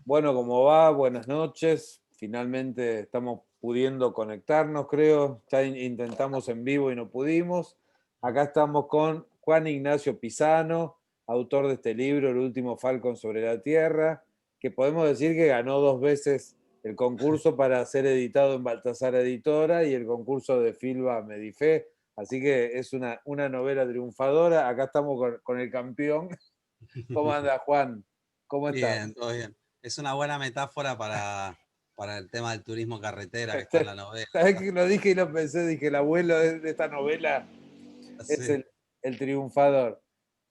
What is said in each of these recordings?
Bueno, ¿cómo va? Buenas noches. Finalmente estamos pudiendo conectarnos, creo. Ya intentamos en vivo y no pudimos. Acá estamos con Juan Ignacio Pisano, autor de este libro, El último Falcon sobre la Tierra, que podemos decir que ganó 2 veces el concurso para ser editado en Baltasar Editora y el concurso de Filba Medifé. Así que es una novela triunfadora. Acá estamos con el campeón. ¿Cómo anda, Juan? ¿Cómo Bien, estás? todo bien. Es una buena metáfora para el tema del turismo carretera que está en la novela. ¿Sabés que lo dije y lo pensé? Dije, el abuelo de esta novela es Sí. el triunfador.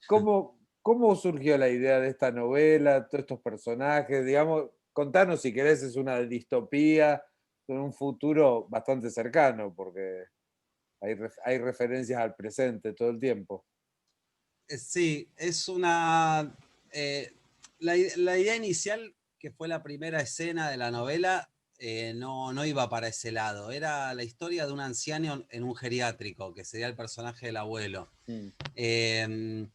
¿Cómo surgió la idea de esta novela, todos estos personajes? Digamos, contanos si querés, es una distopía en un futuro bastante cercano, porque hay referencias al presente todo el tiempo. Sí, es una... la idea inicial, que fue la primera escena de la novela, no iba para ese lado. Era la historia de un anciano en un geriátrico, que sería el personaje del abuelo. Mm. Eh,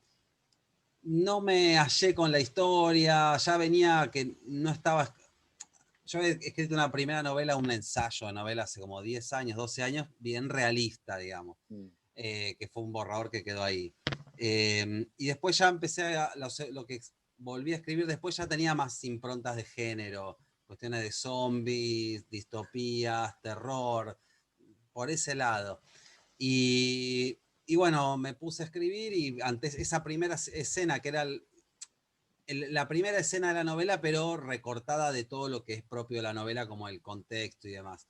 no me hallé con la historia, ya venía que no estaba... Yo he escrito una primera novela, un ensayo de novela hace como 10 años, 12 años, bien realista, digamos, Mm. que fue un borrador que quedó ahí. Y después ya empecé lo que volví a escribir, después ya tenía más improntas de género, cuestiones de zombies, distopías, terror, por ese lado. Y bueno, me puse a escribir y antes esa primera escena, que era la primera escena de la novela, pero recortada de todo lo que es propio de la novela, como el contexto y demás.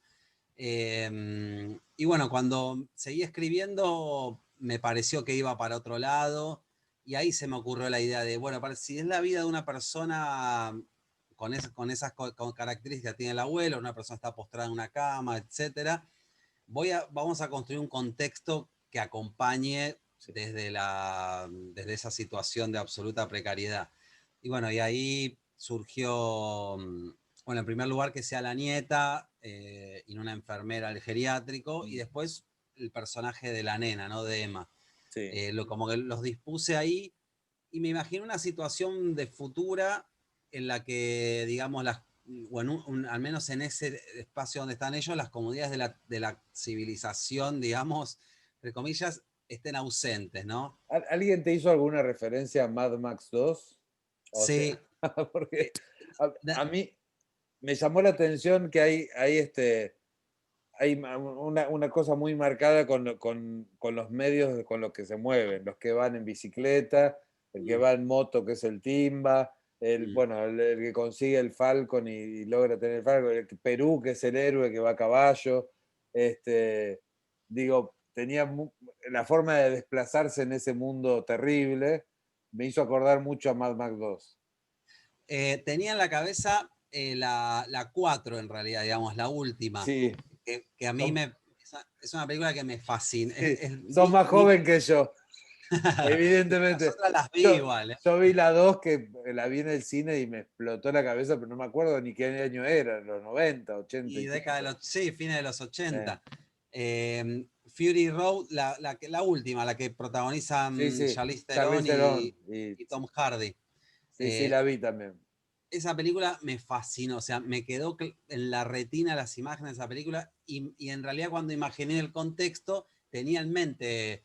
Y bueno, cuando seguí escribiendo, me pareció que iba para otro lado, y ahí se me ocurrió la idea de, bueno, si es la vida de una persona con esas con características que tiene el abuelo, una persona está postrada en una cama, etcétera, vamos a construir un contexto que acompañe Sí. desde esa situación de absoluta precariedad. Y bueno, y ahí surgió, bueno, en primer lugar que sea la nieta y no una enfermera del geriátrico, y Mm. después el personaje de la nena, ¿no? De Emma. Sí. Como que los dispuse ahí y me imagino una situación de futura en la que, digamos, bueno, al menos en ese espacio donde están ellos, las comodidades de la civilización, digamos, entre comillas, estén ausentes, ¿no? ¿Alguien te hizo alguna referencia a Mad Max 2? O sea, Sí. porque eh, a mí me llamó la atención que hay una cosa muy marcada con los medios con los que se mueven, los que van en bicicleta, el que mm, va en moto, que es el Timba, mm. bueno, el que consigue el Falcon y logra tener el Falcon, el Perú, que es el héroe que va a caballo. Digo, la forma de desplazarse en ese mundo terrible, me hizo acordar mucho a Mad Max 2. Tenía en la cabeza la 4 en realidad, digamos, la última, Sí, que a mí son, es una película que me fascina. sí, sos más joven que yo. Las Evidentemente. otras las vi Yo, igual, ¿eh? yo vi la 2 que la vi en el cine y me explotó la cabeza, pero no me acuerdo ni qué año era, los 90, 80 Y y década de pico. los, sí, fines de los Eh, 80. Fury Road, la última, la que sí, protagonizan sí, Charlize Theron Charlize Theron. y Tom Hardy. Sí, sí, Eh, la vi también. esa película me fascinó, o sea, me quedó en la retina las imágenes de esa película y en realidad cuando imaginé el contexto tenía en mente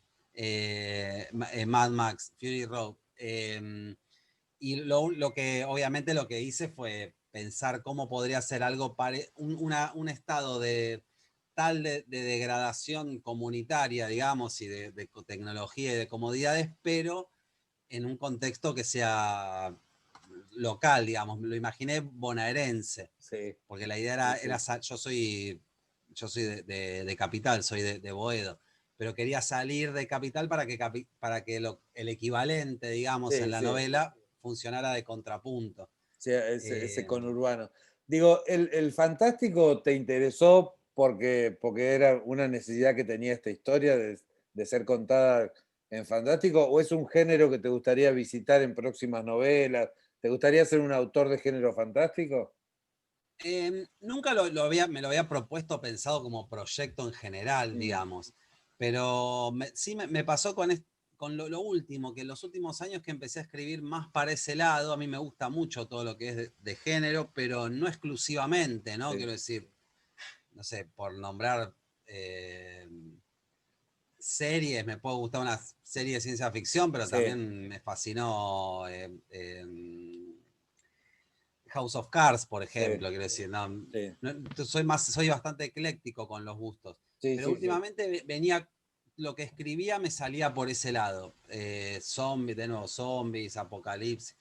Mad Max, Fury Road. Y lo que obviamente lo que hice fue pensar cómo podría ser algo un estado de tal de degradación comunitaria, digamos, y de tecnología y de comodidades, pero en un contexto que sea local, digamos. Lo imaginé bonaerense, Sí, porque la idea sí, sí. yo soy de Capital, soy de Boedo, pero quería salir de Capital para que el equivalente, digamos, en Sí, la sí. novela funcionara de contrapunto. Sí, ese Eh, conurbano. Digo, ¿el fantástico te interesó porque era una necesidad que tenía esta historia de ser contada en fantástico? ¿O es un género que te gustaría visitar en próximas novelas? ¿Te gustaría ser un autor de género fantástico? Nunca me lo había propuesto pensado como proyecto en general, Mm. digamos, pero sí me pasó con esto. con lo último, que en los últimos años que empecé a escribir más para ese lado, a mí me gusta mucho todo lo que es de género, pero no exclusivamente, ¿no? Sí, Quiero decir, no sé, por nombrar eh, series, me puede gustar una serie de ciencia ficción, pero sí, también me fascinó House of Cards, por sí, ejemplo, quiero decir, no, sí, soy bastante ecléctico con los gustos, sí, pero sí, sí. últimamente venía, lo que escribía me salía por ese lado, zombies, de nuevo, zombies, apocalipsis,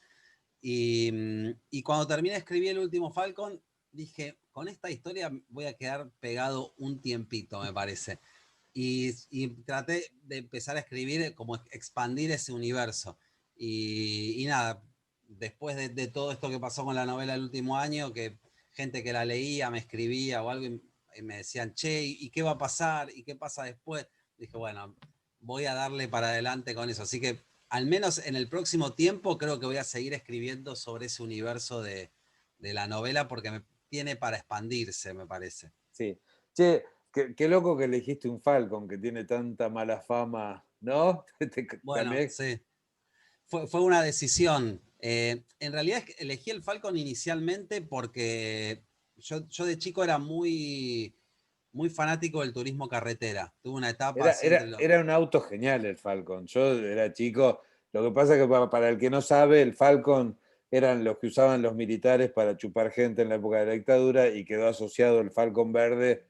y cuando terminé de escribir el último Falcon, dije, con esta historia voy a quedar pegado un tiempito, me parece. Y traté de empezar a escribir, como expandir ese universo. Y nada, después de todo esto que pasó con la novela el último año, que gente que la leía me escribía o algo y me decían, che, ¿y qué va a pasar? ¿Y qué pasa después? Dije, bueno, voy a darle para adelante con eso. Así que al menos en el próximo tiempo creo que voy a seguir escribiendo sobre ese universo de la novela porque me tiene para expandirse, me parece. Sí. Che, qué loco que elegiste un Falcon que tiene tanta mala fama, ¿no? Bueno, También sí. Fue una decisión. En realidad elegí el Falcon inicialmente porque yo de chico era muy fanático del turismo carretera. Tuve una etapa así entre los... era un auto genial el Falcon. Yo era chico. Lo que pasa es que para el que no sabe, el Falcon eran los que usaban los militares para chupar gente en la época de la dictadura y quedó asociado el Falcon verde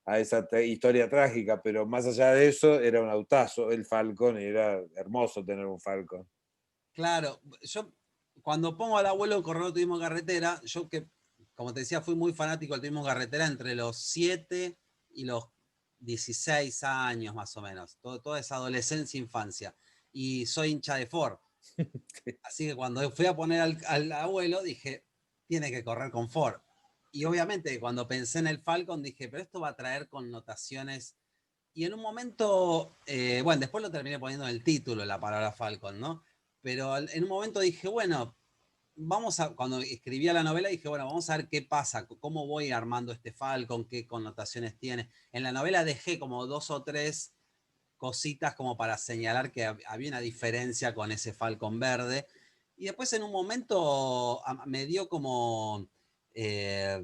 a esa historia trágica. Pero más allá de eso, era un autazo el Falcon y era hermoso tener un Falcon. Claro, yo cuando pongo al abuelo corredor turismo carretera, yo que, como te decía, fui muy fanático del turismo carretera entre los 7 y los 16 años más o menos, toda esa adolescencia, infancia. Y soy hincha de Ford. Así que cuando fui a poner al abuelo, dije, tiene que correr con Ford. Y obviamente cuando pensé en el Falcon, dije, pero esto va a traer connotaciones. Y en un momento, bueno, después lo terminé poniendo en el título, la palabra Falcon, ¿no? Pero en un momento dije, bueno, cuando escribía la novela dije, bueno, vamos a ver qué pasa, cómo voy armando este Falcon, qué connotaciones tiene. En la novela dejé como 2 o 3 cositas como para señalar que había una diferencia con ese Falcon verde. Y después en un momento me dio eh,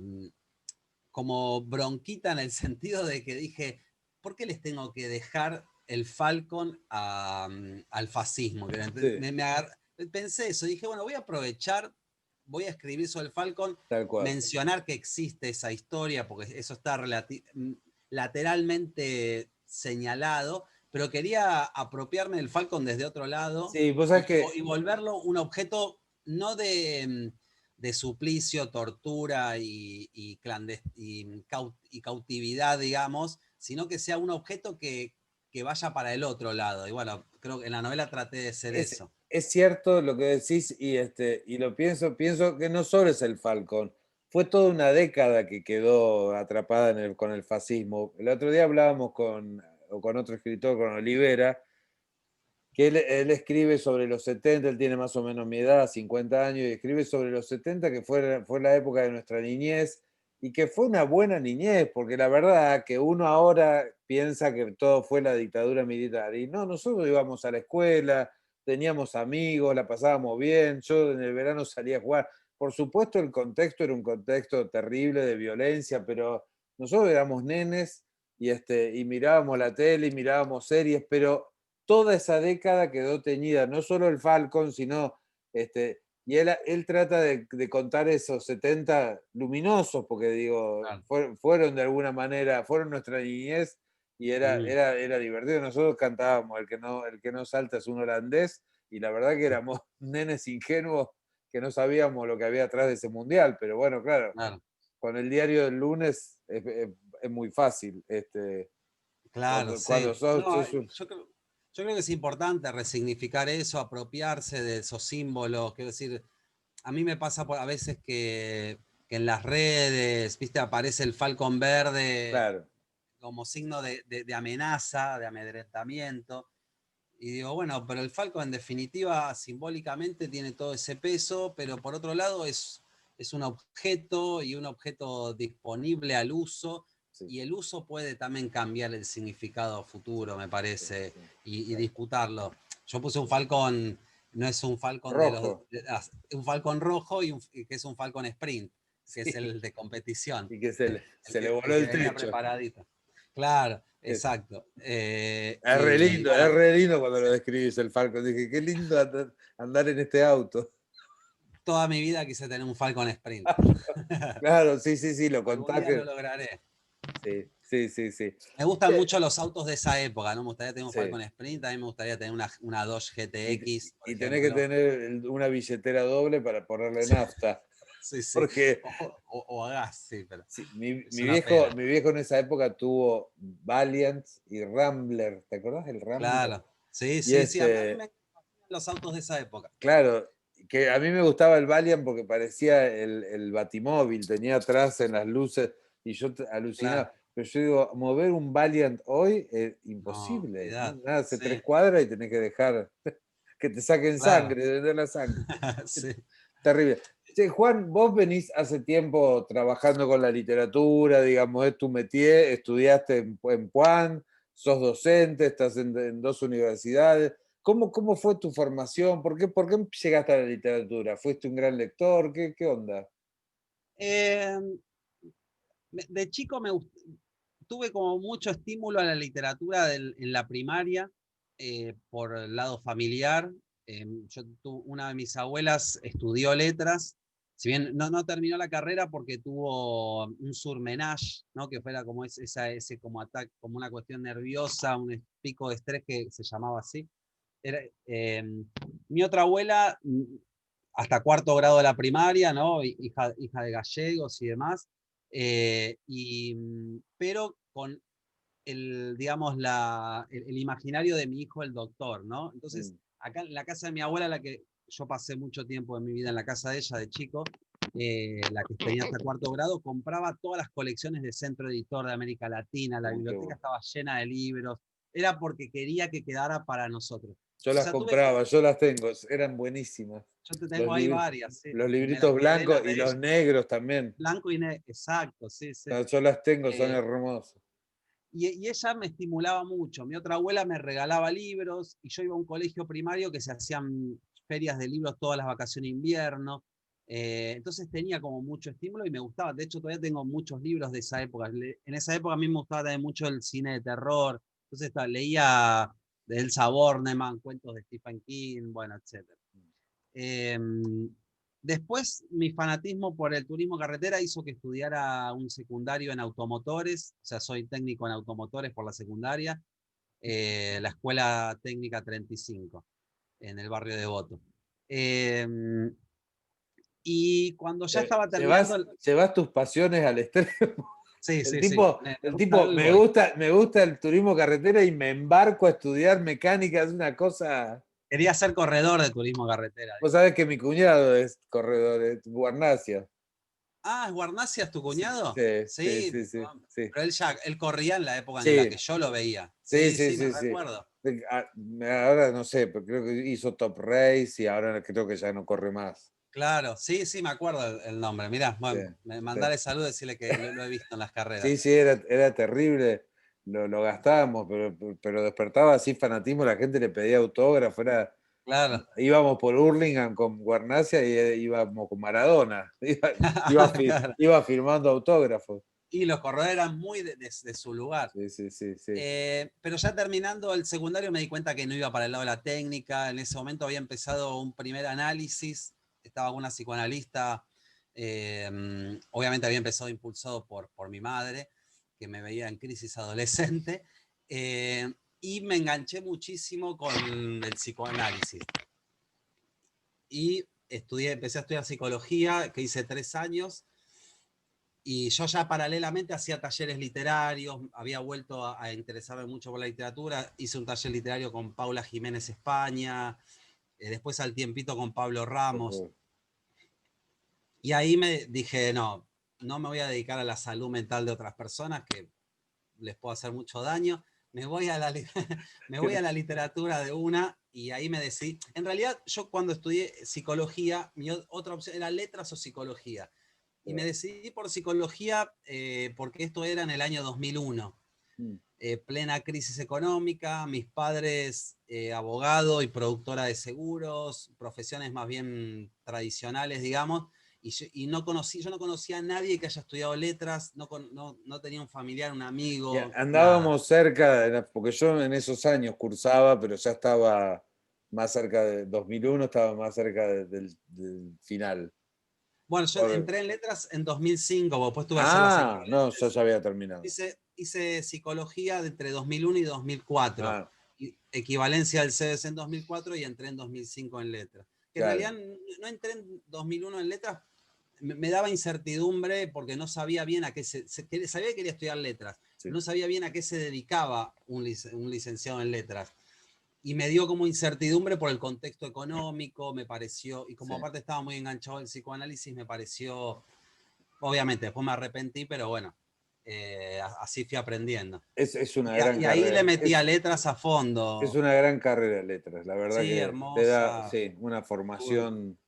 como bronquita en el sentido de que dije, ¿por qué les tengo que dejar el Falcon al fascismo? Sí, Pensé eso, dije, bueno, voy a aprovechar, voy a escribir sobre el Falcon, tal cual. mencionar que existe esa historia, porque eso está lateralmente señalado, pero quería apropiarme del Falcon desde otro lado Sí, vos sabés que y volverlo un objeto no de suplicio, tortura y cautividad, digamos, sino que sea un objeto que vaya para el otro lado. Y bueno, creo que en la novela traté de ser eso. es cierto lo que decís y lo pienso que no solo es el Falcon, fue toda una década que quedó atrapada con el fascismo. El otro día hablábamos con otro escritor, con Olivera, que él escribe sobre los 70, él tiene más o menos mi edad, 50 años, y escribe sobre los 70, que fue la época de nuestra niñez, y que fue una buena niñez, porque la verdad que uno ahora piensa que todo fue la dictadura militar, y no, nosotros íbamos a la escuela, teníamos amigos, la pasábamos bien, yo en el verano salía a jugar. Por supuesto el contexto era un contexto terrible de violencia, pero nosotros éramos nenes y mirábamos la tele y mirábamos series, pero toda esa década quedó teñida, no solo el Falcon, sino, y él trata de contar esos 70 luminosos, porque digo, Claro. fueron de alguna manera, fueron nuestra niñez y Mm. era divertido. Nosotros cantábamos el que no salta es un holandés, y la verdad que éramos nenes ingenuos que no sabíamos lo que había atrás de ese mundial, pero bueno, claro, Claro, con el diario del lunes es muy fácil. claro, Cuando sí. No, sos yo creo que es importante resignificar eso, apropiarse de esos símbolos. Quiero decir, a mí me pasa a veces que en las redes, viste, aparece el Falcon verde claro. como signo de amenaza, de amedrentamiento. Y digo, bueno, pero el Falcon en definitiva simbólicamente tiene todo ese peso, pero por otro lado es un objeto y un objeto disponible al uso, Sí, y el uso puede también cambiar el significado futuro, me sí, parece, sí, y disputarlo. Yo puse un Falcon, no es un Falcon Rojo. un Falcon rojo y que es un Falcon Sprint, que es Sí. el de competición. Y que se le El voló que el venía techo. preparadito. Claro, Es, exacto. es Bueno, re lindo cuando lo describís el Falcon. Dije, qué lindo andar en este auto. toda mi vida quise tener un Falcon Sprint. Claro, sí, sí, sí, lo Algún contás día lo que. lograré. Sí, sí, sí, sí. Me gustan Che, mucho los autos de esa época, ¿no? Me gustaría tener un sí. Falcon Sprint, a mí me gustaría tener una Dodge Y, GTX, por y tenés que ejemplo. tener una billetera doble para ponerle nafta. Sí, sí. Porque O a gas, sí, pero sí, mi, es mi una viejo, pena. mi viejo en esa época tuvo Valiant y Rambler. ¿Te acordás del Rambler? Claro. Sí, Y sí, sí. A mí me encantan los autos de esa época. claro, que a mí me gustaba el Valiant porque parecía el Batimóvil, tenía atrás en las luces y yo Claro. alucinaba. Pero yo digo, mover un Valiant hoy es No, imposible. olvidate. Nada, hace Sí, 3 cuadras y tenés que dejar que te saquen claro. sangre, de la sangre. Sí. Terrible. Che, Juan, vos venís hace tiempo trabajando con la literatura, digamos, es tu métier, estudiaste en Puan, sos docente, estás en 2 universidades. ¿Cómo fue tu formación? ¿Por qué llegaste a la literatura? ¿Fuiste un gran lector? ¿Qué onda? Eh, de chico tuve como mucho estímulo a la literatura en la primaria, por el lado familiar. Una de mis abuelas estudió letras, si bien no terminó la carrera porque tuvo un surmenage, ¿no? Que fuera como ese como ataque, como una cuestión nerviosa, un pico de estrés que se llamaba así. Era, mi otra abuela, hasta cuarto grado de la primaria, ¿no? Hija de gallegos y demás, pero con digamos, el imaginario de mi hijo, el doctor, ¿no? Entonces, Mm, acá en la casa de mi abuela, la que yo pasé mucho tiempo de mi vida en la casa de ella de chico, la que tenía hasta cuarto grado, compraba todas las colecciones de Centro Editor de América Latina, la qué biblioteca bueno. estaba llena de libros, era porque quería que quedara para nosotros. Yo O las sea, compraba, yo las tengo, eran buenísimas. yo te Los, tengo ahí lib- varias, sí, los y me libritos las quedé blancos las y de los ella, negros también. blanco y negro, exacto, sí, sí. Yo las tengo, son Eh, hermosos. y ella me estimulaba mucho. Mi otra abuela me regalaba libros y yo iba a un colegio primario que se hacían ferias de libros todas las vacaciones de invierno. Entonces tenía como mucho estímulo y me gustaba. De hecho, todavía tengo muchos libros de esa época. En esa época a mí me gustaba también mucho el cine de terror. Entonces leía de Elsa Bornemann, cuentos de Stephen King, bueno, etc. Después, mi fanatismo por el turismo carretera hizo que estudiara un secundario en automotores, o sea, soy técnico en automotores por la secundaria, la Escuela Técnica 35, en el barrio de Devoto. Eh, y cuando ya estaba terminando, Llevas tus pasiones al extremo. sí, El sí, sí, tipo, me el gusta tipo, algo y voy. me gusta el turismo carretera y me embarco a estudiar mecánica, es una cosa. Quería ser corredor de turismo carretera. Vos sabés que mi cuñado es corredor, es Guarnacia. Ah, ¿es Guarnacia tu Sí, cuñado? sí, sí, Sí, sí, sí, sí. pero él corría en la época en la Sí, que yo lo veía. sí, Sí, sí, sí, me sí, sí. recuerdo. Ah, ahora no sé, pero creo que hizo Top Race y ahora creo que ya no corre más. Claro, sí, sí, me acuerdo el nombre. Mirá, Sí, bueno, sí. mandarle salud y decirle que lo he visto en las carreras. Sí, sí, era terrible, lo gastábamos, pero despertaba así fanatismo, la gente le pedía autógrafo, Claro. íbamos por Hurlingham con Guarnacia y íbamos con Maradona, Claro. iba firmando autógrafos. Y los corredores eran muy de su lugar. Sí, sí, sí, sí. Pero ya terminando el secundario me di cuenta que no iba para el lado de la técnica. En ese momento había empezado un primer análisis. Estaba una psicoanalista. Obviamente había empezado impulsado por mi madre, que me veía en crisis adolescente. Y me enganché muchísimo con el psicoanálisis. Y empecé a estudiar psicología, que hice 3 años. Y yo ya paralelamente hacía talleres literarios, había vuelto a interesarme mucho por la literatura, hice un taller literario con Paula Jiménez España, después al tiempito con Pablo Ramos, y ahí me dije, no me voy a dedicar a la salud mental de otras personas, que les puedo hacer mucho daño, me voy a la, me voy a la literatura de una, y ahí me decidí. En realidad, yo cuando estudié psicología, mi otra opción era letras o psicología. Y me decidí por psicología porque esto era en el año 2001. plena crisis económica, mis padres abogado y productora de seguros, profesiones más bien tradicionales, digamos, y no yo no conocía a nadie que haya estudiado letras, no tenía un familiar, un amigo, nada. Andábamos cerca, porque yo en esos años cursaba, pero ya estaba más cerca de 2001, estaba más cerca del final. Bueno, yo entré en letras en 2005, después tuve que hacer las No, yo equivalentes. ya había terminado. Hice psicología entre 2001 y 2004. Ah, Equivalencia del CBC en 2004 y entré en 2005 en letras. Que en claro. realidad no entré en 2001 en letras, me daba incertidumbre porque no sabía bien a qué sabía que quería estudiar letras, Sí. pero no sabía bien a qué se dedicaba un licenciado en letras. Y me dio como incertidumbre por el contexto económico, me pareció, y como aparte estaba muy enganchado al psicoanálisis, me pareció, obviamente, después me arrepentí, pero bueno, así fui aprendiendo. Es una gran Y ahí le carrera. metí a letras a Es fondo. una gran carrera de letras. La verdad Sí, que te da, hermosa. sí, una formación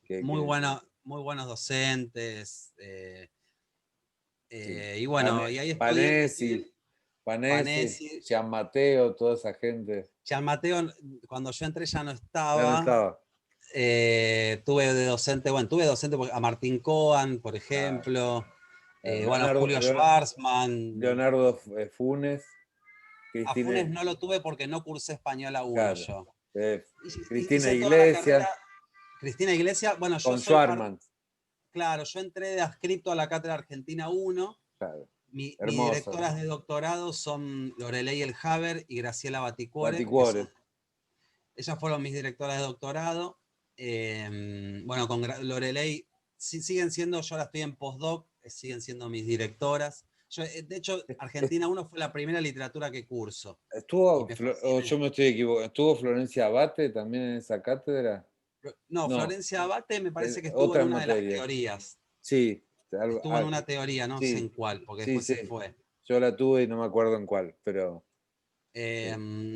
que Muy buenos docentes. sí. Y bueno, y ahí estudié Panesi, Panesi. Gian Mateo, toda esa gente. Gian Mateo, cuando yo entré ya no Ya no estaba. estaba. Tuve docente a Martín Cohen, por Claro. ejemplo. Bueno, Leonardo, Julio Schwarzman. Leonardo Funes, A Cristina, Funes no lo tuve porque no cursé español a uno claro, yo. Cristina Hice toda la carrera. Iglesias, Cristina Iglesias, bueno, yo con soy Schwarman. claro, yo entré de adscripto a la Cátedra Argentina 1. Claro, Mis hermoso. directoras de doctorado son Lorelei El Haber y Graciela Baticuore, Baticuore. ellas fueron mis directoras de doctorado. Bueno, con Lorelei siguen siendo, yo ahora estoy en postdoc, siguen siendo mis directoras. De hecho, Argentina 1 fue la primera literatura que curso. Y ¿Estuvo, me o fascina. yo me estoy equivocando, estuvo Florencia Abate también en esa cátedra? No, No, Florencia Abate me parece que estuvo en otra una de las materia. teorías. Sí, Estuvo en una teoría, no sé sí, en cuál, porque sí, después sí. se fue. Yo la tuve y no me acuerdo en cuál, pero sí.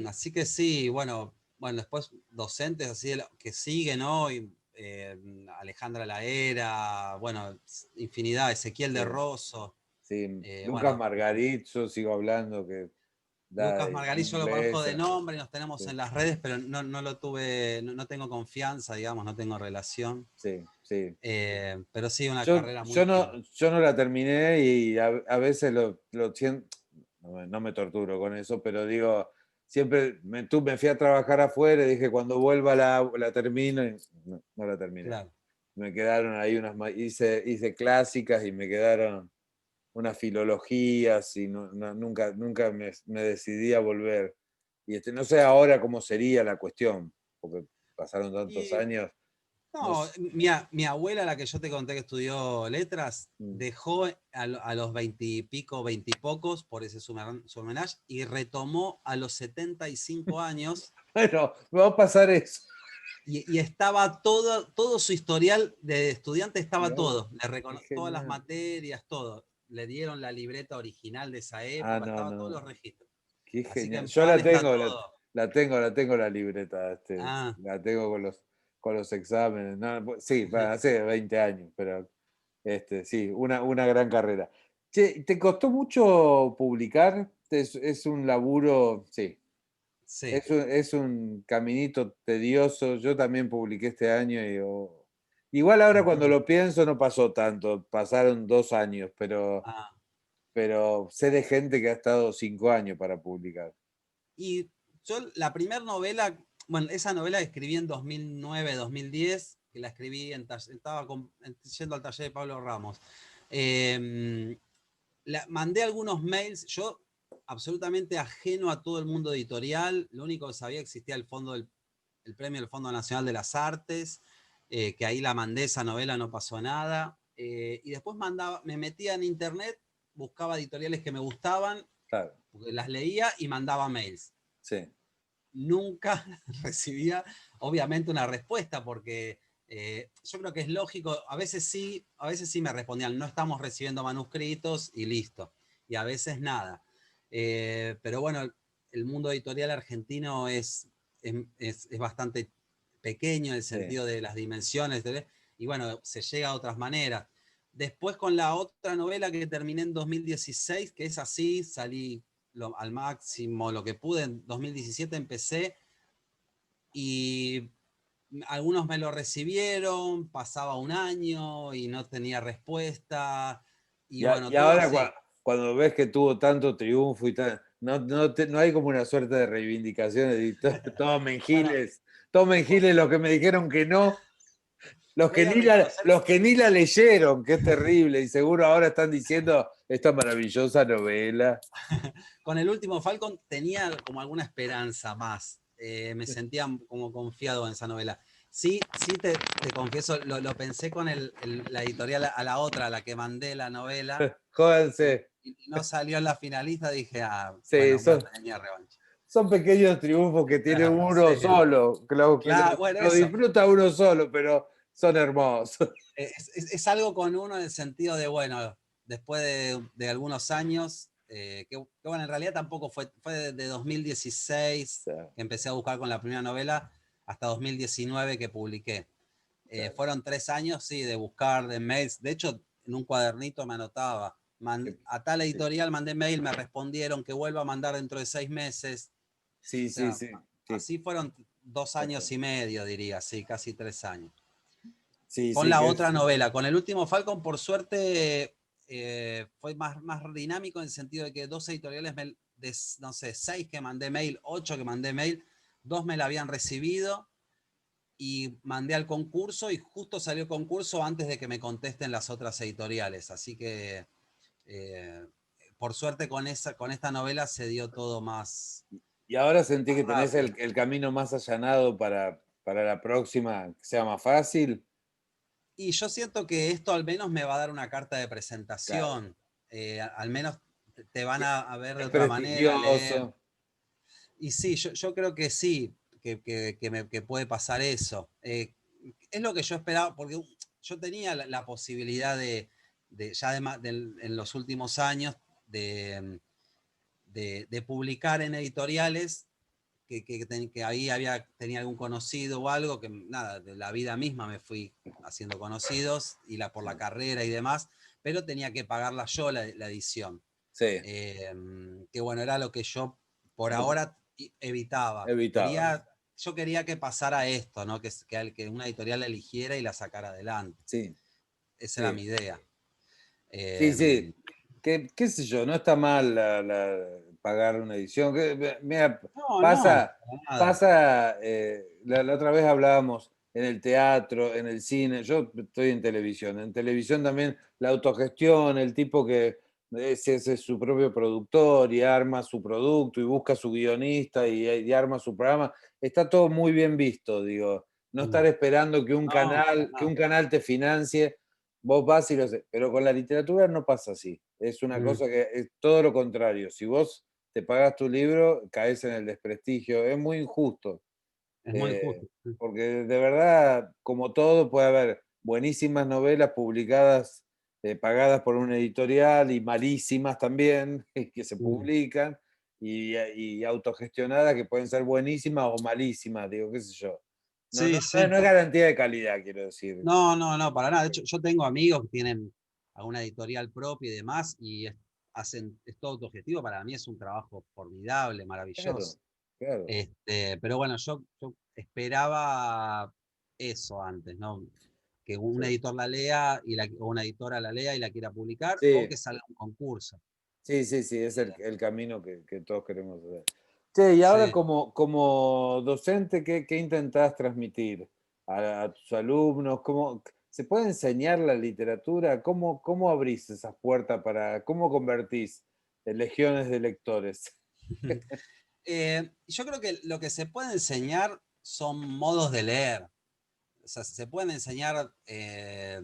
Así que sí, bueno, después docentes así que siguen, ¿no? Alejandra Laera, bueno, infinidad, Ezequiel de Sí, Rosso, sí. Lucas bueno, Margarit, yo sigo hablando que da Lucas Margalí yo lo conozco inglés. de nombre y nos tenemos Sí, en las redes, pero no lo tuve, no tengo confianza, digamos, no tengo relación. sí, sí. Pero sí, una carrera muy linda. Yo no la terminé y a veces lo siento, no me torturo con eso, pero digo, siempre me fui a trabajar afuera y dije, cuando vuelva la termino y no la terminé. Claro. Me quedaron ahí hice clásicas y me quedaron unas filologías y nunca me decidí a volver. Y no sé ahora cómo sería la cuestión, porque pasaron tantos Y años. No no, sé. mi abuela, la que yo te conté que estudió letras, Mm. dejó a los 20 y pico, 20 y pocos por ese surmenage y retomó a los 75 años Bueno, me va a pasar eso. y estaba todo su historial de estudiante, estaba Mirá vos, todo. Le qué todas las genial. materias, todo. Le dieron la libreta original de esa época, No, estaba todos no, los registros. qué Así que genial. en Yo pan la está tengo, todo. la tengo la libreta, Ah, la tengo con los exámenes. No, sí, hace 20 años, pero sí, una gran carrera. Che, ¿te costó mucho publicar? Es un laburo, sí, sí. es un caminito tedioso. Yo también publiqué este año y igual ahora cuando lo pienso no pasó tanto, pasaron 2 años, Ah. pero sé de gente que ha estado 5 años para publicar. Y yo la primera novela, bueno, esa novela que escribí en 2009, 2010, que la escribí, estaba yendo al taller de Pablo Ramos. Mandé algunos mails, yo absolutamente ajeno a todo el mundo editorial, lo único que sabía que existía el premio del Fondo Nacional de las Artes, que ahí la mandé, esa novela no pasó nada. Y después me metía en internet, buscaba editoriales que me gustaban, Claro, las leía y mandaba mails. sí. Nunca recibía, obviamente, una respuesta, porque yo creo que es lógico, a veces sí me respondían, no estamos recibiendo manuscritos y listo, y a veces nada. Pero bueno, el mundo editorial argentino es bastante pequeño en el Sí. sentido de las dimensiones, y bueno, se llega a otras maneras. Después con la otra novela que terminé en 2016, que es así, salí al máximo lo que pude. En 2017 empecé y algunos me lo recibieron, pasaba un año y no tenía respuesta. Y bueno, Y tuve ahora ese... cuando ves que tuvo tanto triunfo y tal, no hay como una suerte de reivindicación, de tomen Bueno, giles, tomen giles los que me dijeron que no, voy a reconocer, los que ni la leyeron, que es terrible, y seguro ahora están diciendo esta maravillosa novela. con el último Falcon tenía como alguna esperanza más. Me sentía como confiado en esa novela. Sí, sí te confieso, lo pensé con la editorial a la otra, a la que mandé la novela, Jódanse. y no salió en la finalista, dije, Sí, bueno, voy a tener mi revancha. son pequeños triunfos que tiene uno Sí. solo, que Claro, bueno, lo eso. disfruta uno solo, pero son hermosos. Es algo con uno en el sentido de, bueno, después de algunos años, que bueno, en realidad tampoco fue de 2016 que empecé a buscar con la primera novela hasta 2019 que publiqué. Fueron 3 años, sí, de buscar, de mails. De hecho, en un cuadernito me anotaba. A tal editorial mandé mail, me respondieron que vuelva a mandar dentro de 6 meses. Sí, O sí, sea, sí, sí. así fueron 2 años y medio, diría, sí, casi 3 años. Sí, Con sí, la que otra es. novela, con el último Falcon, por suerte, fue más dinámico en el sentido de que dos editoriales, no sé, 6 que mandé mail, 8 que mandé mail, 2 me la habían recibido y mandé al concurso y justo salió el concurso antes de que me contesten las otras editoriales. Así que, eh, por suerte, con esta novela se dio todo más, Y ahora sentí que más tenés rápido. el camino más allanado para la próxima, que sea más fácil. Y yo siento que esto al menos me va a dar una carta de Claro. presentación. Al menos te van a ver de Es otra manera, a leer. prestigioso. Y sí, yo creo que sí, que puede pasar eso. Es lo que yo esperaba, porque yo tenía la posibilidad ya en los últimos años de publicar en editoriales que ahí tenía algún conocido o algo, que nada, de la vida misma me fui haciendo conocidos por la carrera y demás, pero tenía que pagarla yo la edición. Sí, Que bueno, era lo que yo por ahora evitaba. evitaba. Yo quería que pasara esto, ¿no? Que una editorial la eligiera y la sacara adelante. Sí, Esa era sí. mi idea. Sí, Eh, sí. Qué sé yo, no está mal pagar una edición. Mira, no, no, pasa, para nada. pasa, la otra vez hablábamos en el teatro, en el cine, yo estoy en televisión también la autogestión, el tipo que es su propio productor y arma su producto y busca su guionista y arma su programa, está todo muy bien visto, digo, no estar esperando No, para que un nada. canal te financie. Vos vas y lo haces, pero con la literatura no pasa así. Es una Mm, cosa que es todo lo contrario. Si vos te pagás tu libro, caes en el desprestigio. Es muy injusto. es muy eh, justo. Porque de verdad, como todo, puede haber buenísimas novelas publicadas, pagadas por una editorial y malísimas también, que se Mm. publican, y autogestionadas que pueden ser buenísimas o malísimas, digo, qué sé yo. Sí, sí. No es garantía de calidad, quiero decir. No, no, no, para nada. De hecho, yo tengo amigos que tienen alguna editorial propia y demás y es todo autogestivo. Para mí es un trabajo formidable, Claro, maravilloso. claro. Pero bueno, yo esperaba eso antes, ¿no? Que un Sí. editor la lea o una editora la lea y la quiera publicar o Sí, que salga un concurso. sí, sí, sí, es Eh, el camino que todos queremos hacer. Che, y ahora sí. como docente, ¿qué intentás transmitir a tus alumnos? ¿Se puede enseñar la literatura? ¿Cómo abrís esas puertas cómo convertís en legiones de lectores? Yo creo que lo que se puede enseñar son modos de leer. O sea, eh,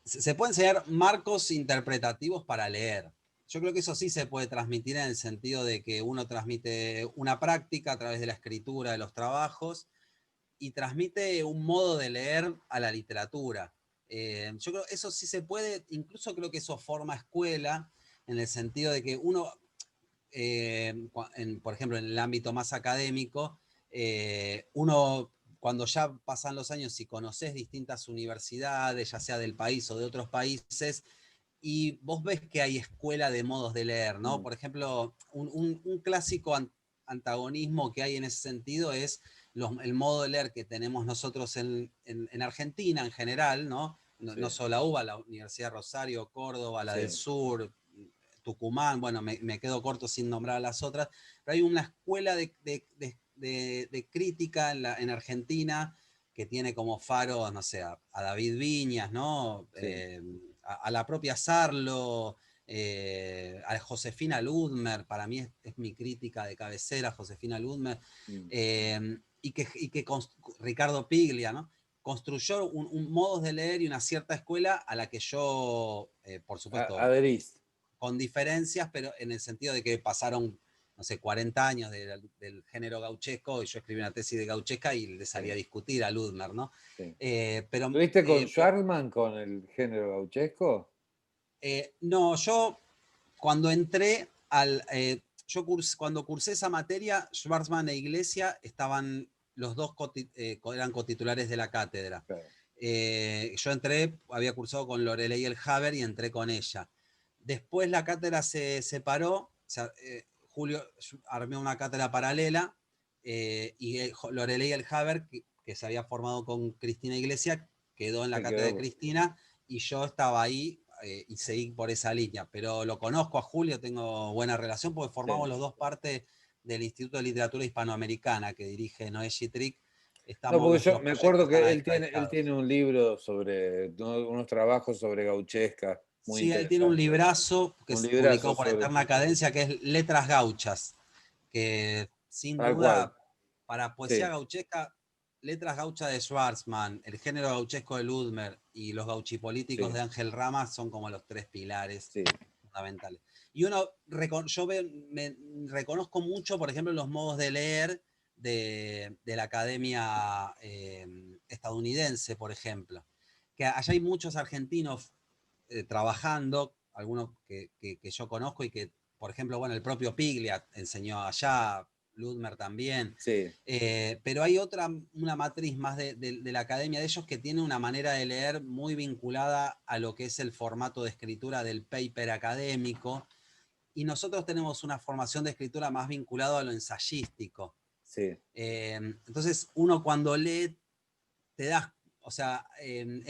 se puede enseñar marcos interpretativos para leer. Yo creo que eso sí se puede transmitir en el sentido de que uno transmite una práctica a través de la escritura de los trabajos y transmite un modo de leer a la literatura. Yo creo que eso sí se puede, incluso creo que eso forma escuela en el sentido de que uno, por ejemplo, en el ámbito más académico, uno cuando ya pasan los años y conoces distintas universidades, ya sea del país o de otros países, y vos ves que hay escuela de modos de leer, ¿no? Por ejemplo, un clásico antagonismo que hay en ese sentido es el modo de leer que tenemos nosotros en Argentina en general, ¿no? No, Sí, no solo la UBA, la Universidad de Rosario, Córdoba, la del sí, Sur, Tucumán, bueno, me quedo corto sin nombrar a las otras, pero hay una escuela de crítica en Argentina que tiene como faro, no sé, a David Viñas, ¿no? sí. A la propia Sarlo, a Josefina Ludmer, para mí es mi crítica de cabecera, Josefina Ludmer, Mm. y que Ricardo Piglia, ¿no? Construyó un modos de leer y una cierta escuela a la que yo, por supuesto, Adherís. con diferencias, pero en el sentido de que pasaron, no sé, 40 años del género gauchesco, y yo escribí una tesis de gauchesca y le salía a Sí, discutir a Ludmer, ¿no? sí. Pero, ¿Tuviste con Schwarzman con el género gauchesco? no, yo cuando entré cuando cursé esa materia, Schwarzman e Iglesia estaban los dos eran cotitulares de la cátedra. Claro. Yo entré, había cursado con Lorelei El Haber y entré con ella. Después la cátedra se separó, o sea, Julio armé una cátedra paralela y Lorelei El Haber, que se había formado con Cristina Iglesia, quedó en la Se cátedra de quedó. Cristina y yo estaba ahí y seguí por esa línea. Pero lo conozco a Julio, tengo buena relación porque formamos Sí. los dos parte del Instituto de Literatura Hispanoamericana que dirige Noé Gitric. No, Estamos, porque yo nuestros me proyectos acuerdo están que él acreditados. tiene un libro sobre, ¿no? Unos trabajos sobre gauchesca muy Sí, él tiene un interesantes. librazo que Un es librazo publicado por sobre, Eterna Cadencia, que es Letras Gauchas, que sin tal cual. duda, para poesía Sí, gauchesca, Letras Gauchas de Schwarzman, el género gauchesco de Ludmer y los gauchipolíticos sí, de Ángel Rama son como los tres pilares sí, fundamentales. Y yo me reconozco mucho, por ejemplo, los modos de leer de la academia estadounidense, por ejemplo. Que allá hay muchos argentinos trabajando, algunos que yo conozco y que, por ejemplo, bueno, el propio Piglia enseñó allá, Ludmer también, sí, pero hay una matriz más de la academia de ellos que tiene una manera de leer muy vinculada a lo que es el formato de escritura del paper académico, y nosotros tenemos una formación de escritura más vinculada a lo ensayístico. sí, Entonces, uno cuando lee te das, o sea, en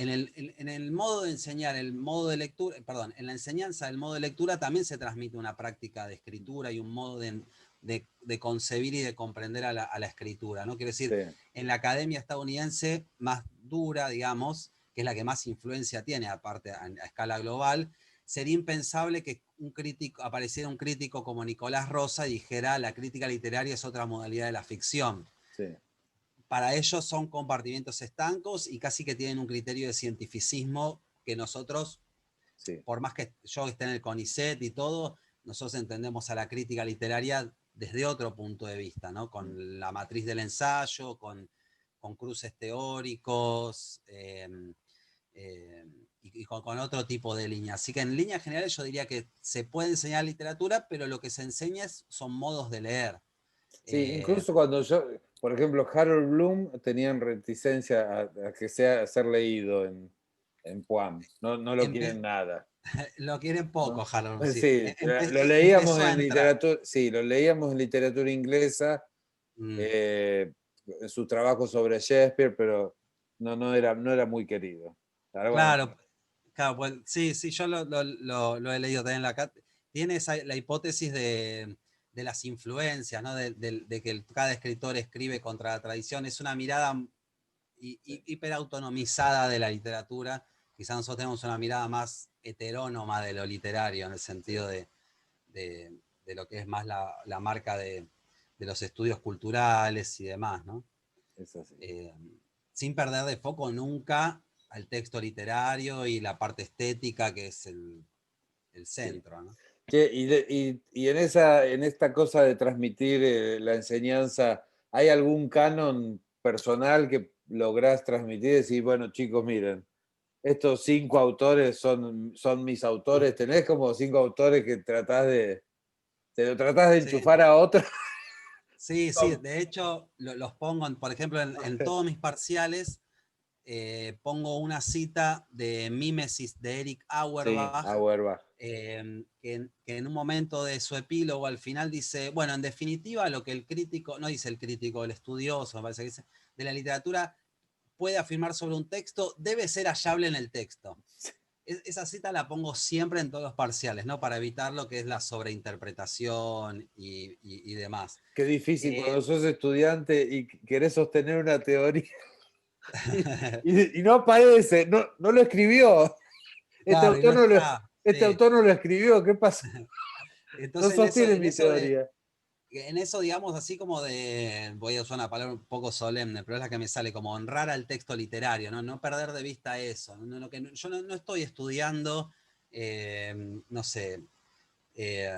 el modo de enseñar, el modo de lectura, perdón, en la enseñanza del modo de lectura también se transmite una práctica de escritura y un modo de concebir y de comprender a la escritura, ¿no? Quiero decir, sí, en la academia estadounidense más dura, digamos, que es la que más influencia tiene, aparte a escala global, sería impensable que apareciera un crítico como Nicolás Rosa y dijera la crítica literaria es otra modalidad de la ficción. sí, Para ellos son compartimentos estancos y casi que tienen un criterio de cientificismo que nosotros, sí. por más que yo esté en el CONICET y todo, nosotros entendemos a la crítica literaria desde otro punto de vista, ¿no? Con la matriz del ensayo, con cruces teóricos eh, y con otro tipo de línea. Así que en línea general yo diría que se puede enseñar literatura, pero lo que se enseña son modos de leer. Sí, Eh, incluso cuando yo, por ejemplo, Harold Bloom tenían reticencia a que sea a ser leído en Puam. No, no lo quieren nada. Lo quieren ¿No? poco, Harold. Sí. Sí, lo leíamos Empezó a en entrar. literatura, sí, lo leíamos en literatura inglesa, Mm, en sus trabajos sobre Shakespeare, pero no era muy querido. Ahora, bueno, claro, claro, pues, sí, sí, yo lo he leído también en la tiene la hipótesis de las influencias, ¿no? De que cada escritor escribe contra la tradición. Es una mirada sí, hiperautonomizada de la literatura. Quizás nosotros tenemos una mirada más heterónoma de lo literario, en el sí, sentido de, de lo que es más la marca de los estudios culturales y demás, ¿no? es así. eh, sin perder de foco nunca al texto literario y la parte estética que es el Sí. centro, ¿no? Che, y en esta cosa de transmitir la enseñanza, ¿hay algún canon personal que lográs transmitir? Decir, bueno, chicos, miren, estos 5 autores son mis autores. ¿Tenés como 5 autores que te lo tratás de Sí, enchufar a otro? sí, sí, de hecho los pongo, por ejemplo, en todos mis parciales, pongo una cita de Mimesis de Eric Sí, Auerbach, Auerbach. que en un momento de su epílogo al final dice, bueno, en definitiva lo que el crítico, no dice el crítico, el estudioso, me parece que dice, de la literatura puede afirmar sobre un texto, debe ser hallable en el texto. Esa cita la pongo siempre en todos los parciales, ¿no? Para evitar lo que es la sobreinterpretación y demás. Qué difícil cuando sos estudiante y querés sostener una teoría y no aparece, no lo escribió. Este Claro, y autor no no lo, está. este Sí. autor no lo escribió, ¿qué pasa? No Entonces sostiene mi teoría. en eso, digamos, así como de, voy a usar una palabra un poco solemne, pero es la que me sale, como honrar al texto literario, no, no perder de vista eso. Yo no estoy estudiando, no sé, eh,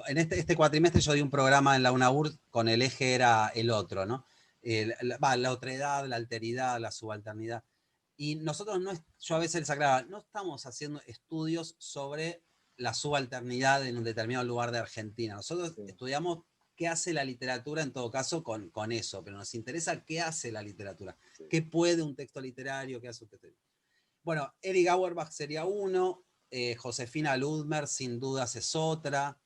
en este cuatrimestre yo di un programa en la UNAUR con el eje era el otro, ¿no? La otredad, la alteridad, la subalternidad. Y nosotros yo a veces les aclaraba, no estamos haciendo estudios sobre la subalternidad en un determinado lugar de Argentina. Nosotros estudiamos qué hace la literatura en todo caso con eso, pero nos interesa qué hace la literatura, qué puede un texto literario, qué hace un texto literario. Bueno, Eric Auerbach sería uno, Josefina Ludmer sin dudas es otra.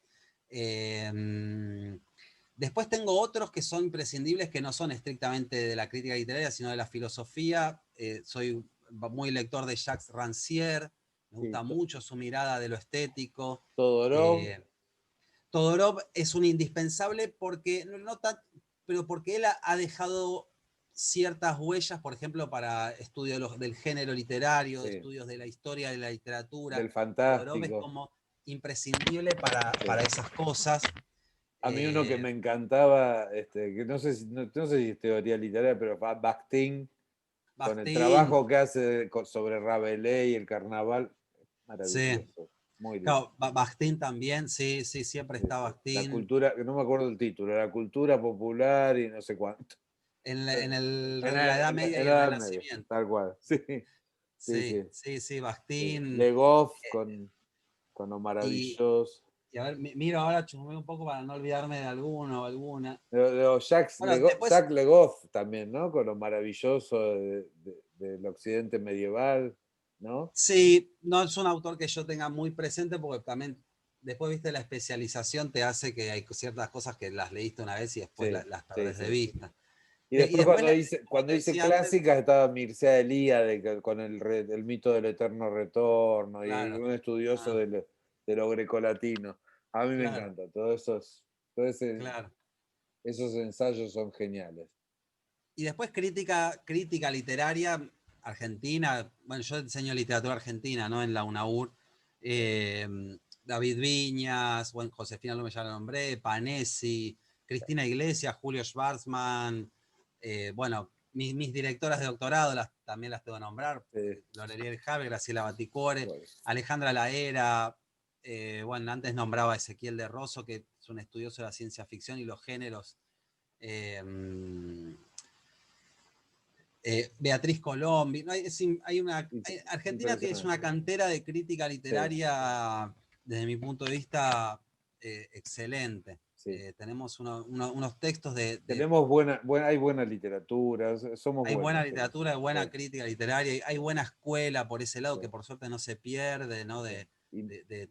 Después tengo otros que son imprescindibles, que no son estrictamente de la crítica literaria, sino de la filosofía. Soy muy lector de Jacques Rancière, me gusta mucho su mirada de lo estético. Todorov. Todorov es un indispensable porque, pero porque él ha dejado ciertas huellas, por ejemplo, para estudios del género literario, estudios de la historia de la literatura. Del Todorov es fantástico. como imprescindible para esas cosas. A mí uno que me encantaba, que no sé si es teoría literaria, pero Bakhtin, con el Bakhtin, trabajo que hace sobre Rabelais y el carnaval, sí. maravilloso, muy lindo. Claro, Bakhtin también, sí, sí, siempre está La Bakhtin. cultura, que no me acuerdo el título, la cultura popular y no sé cuánto. En En la Edad Media y la el Edad Media, Renacimiento. tal cual. Sí, sí, Sí, sí. sí, sí, Sí. Bakhtin. Le Goff con lo Y, maravilloso. y a ver, miro ahora, chusmeo un poco para no olvidarme de alguno o alguna. Bueno, después, Jacques Le Goff también, ¿no? Con lo maravilloso del occidente medieval, ¿no? sí, no es un autor que yo tenga muy presente porque también después, viste, la especialización te hace que hay ciertas cosas que las leíste una vez y después Sí, las sí, perdés de sí. vista. Y Y después después, como cuando te hice decía antes, clásicas estaba Mircea Eliade con el mito del eterno retorno y claro, un estudioso ah, de lo grecolatino. A mí me claro, encanta, claro. esos ensayos son geniales. Y después crítica literaria argentina. Bueno, yo enseño literatura argentina, ¿no? En la UNAUR. Eh, David Viñas, bueno, Josefina Lume ya lo nombré, Panesi, Cristina Iglesias, Julio Schwarzman, bueno, mis directoras de doctorado también las tengo que nombrar, Lorelier Jave, Graciela Baticore, Bueno, Alejandra Laera, bueno, antes nombraba a Ezequiel de Rosso, que es un estudioso de la ciencia ficción y los géneros. Eh, Beatriz Colombi. ¿No? Argentina es una impresionante. cantera de crítica Sí, literaria, desde mi punto de vista, excelente. sí. Tenemos unos textos Tenemos hay buena literatura, somos hay buena buenos. literatura, hay buena Sí. crítica literaria, hay buena escuela por ese lado Sí, que por suerte no se pierde, ¿no? sí. De, de,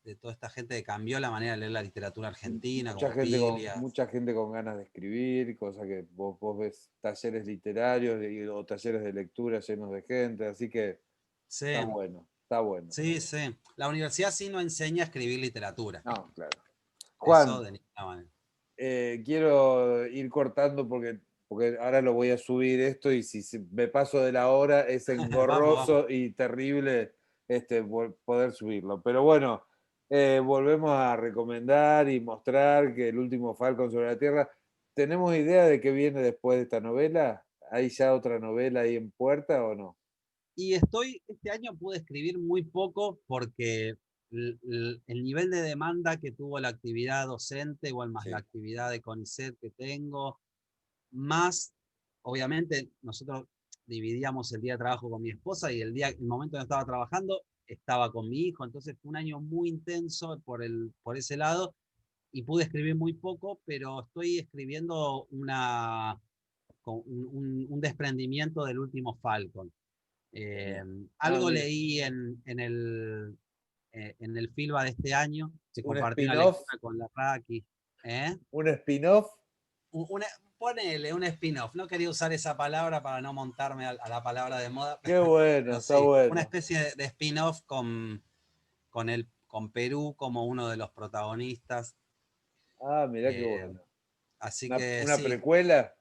de toda esta gente que cambió la manera de leer la literatura Y argentina, como Piglias. mucha gente con ganas de escribir, cosa que vos ves talleres literarios o talleres de lectura llenos de gente, así que está Sí, bueno, está bueno. sí, sí. La universidad sí no enseña a escribir literatura. No, claro. Eso Juan, de ninguna manera. quiero ir cortando porque ahora lo voy a subir esto y si me paso de la hora es Vamos, vamos. engorroso y terrible poder subirlo. Pero bueno, volvemos a recomendar y mostrar que el último Falcon sobre la Tierra. ¿Tenemos idea de qué viene después de esta novela? ¿Hay ya otra novela ahí en puerta o no? Y este año pude escribir muy poco porque el nivel de demanda que tuvo la actividad docente, igual más la Sí, actividad de CONICET que tengo, más, obviamente, nosotros dividíamos el día de trabajo con mi esposa y el momento en que estaba trabajando, estaba con mi hijo, entonces fue un año muy intenso por ese lado y pude escribir muy poco, pero estoy escribiendo con un desprendimiento del último Falcon. Ah, Algo mira. leí en el FILBA de este año, que Un compartí una spin-off. lectura con la Raki. ¿Eh? Un spin-off. Ponele un spin-off. No quería usar esa palabra para no montarme a la palabra de moda. Qué bueno, Pero está sí, una bueno. especie de spin-off con Perú como uno de los protagonistas. Ah, mirá qué bueno. Así que Una sí. precuela.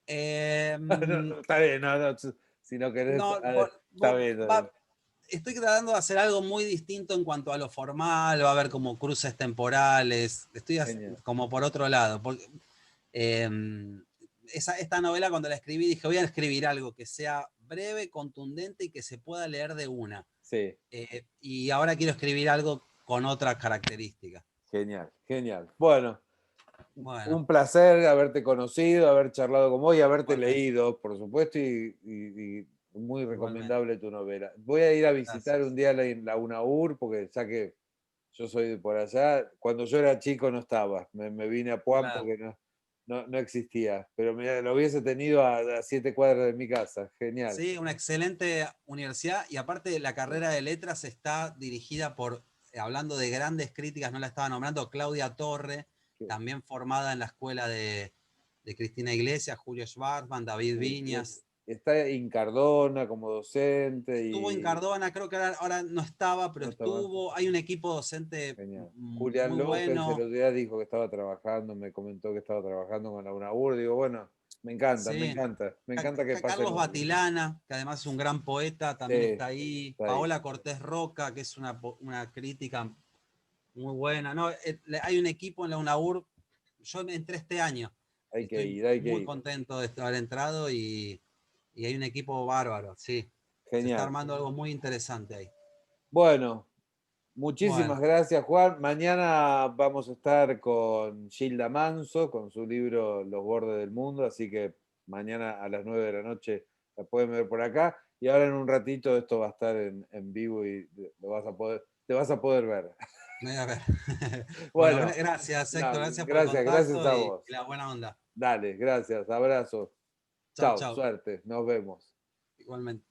Eh, No, no, está bien, no, no, si no querés, no, está bien, está bien. estoy tratando de hacer algo muy distinto en cuanto a lo formal, va a haber como cruces temporales, estoy Genial. como por otro lado. Porque, esta novela cuando la escribí dije, voy a escribir algo que sea breve, contundente y que se pueda leer de una. Sí, Y ahora quiero escribir algo con otras características. genial, genial. Bueno, Bueno, un placer haberte conocido, haber charlado con vos y haberte igualmente, leído, por supuesto, y muy igualmente. recomendable tu novela. Voy a ir a visitar un Gracias. día la UNAUR, porque ya que yo soy de por allá, cuando yo era chico no estaba, me vine a Puan Claro. porque no existía, pero mira, lo hubiese tenido a 7 cuadras de mi casa, genial. Sí, una excelente universidad y aparte la carrera de letras está dirigida por, hablando de grandes críticas, no la estaba nombrando, Claudia Torre, también formada en la escuela de Cristina Iglesias, Julio Schwarzman, David Viñas. Está Incardona como docente Estuvo en y Cardona, creo que ahora no estaba, pero no está más. estuvo. Hay un equipo docente Genial. Julián muy López el bueno. otro día dijo que estaba trabajando, me comentó que estaba trabajando con la UNAUR. Digo, bueno, me encanta, me Sí. encanta, me encanta que pasen Carlos los. Batilana, que además es un gran poeta, también Sí, está ahí. está ahí. Paola Cortés Roca, que es una crítica muy buena. No, hay un equipo en la UNAUR. Yo entré este año y Hay que estoy ir, hay que muy ir. contento de haber entrado y hay un equipo bárbaro, sí. Se está Genial. armando algo muy interesante ahí. Bueno, muchísimas Bueno, gracias, Juan. Mañana vamos a estar con Gilda Manso, con su libro Los bordes del mundo, así que mañana a las 9 de la noche la pueden ver por acá. Y ahora en un ratito esto va a estar en vivo y te vas a poder ver. voy a ver. Bueno, Bueno, gracias, no, Héctor, gracias por el gracias contacto a y vos. la buena onda. Dale, gracias, abrazo. Chau, Chao, chau. suerte, nos vemos. Igualmente.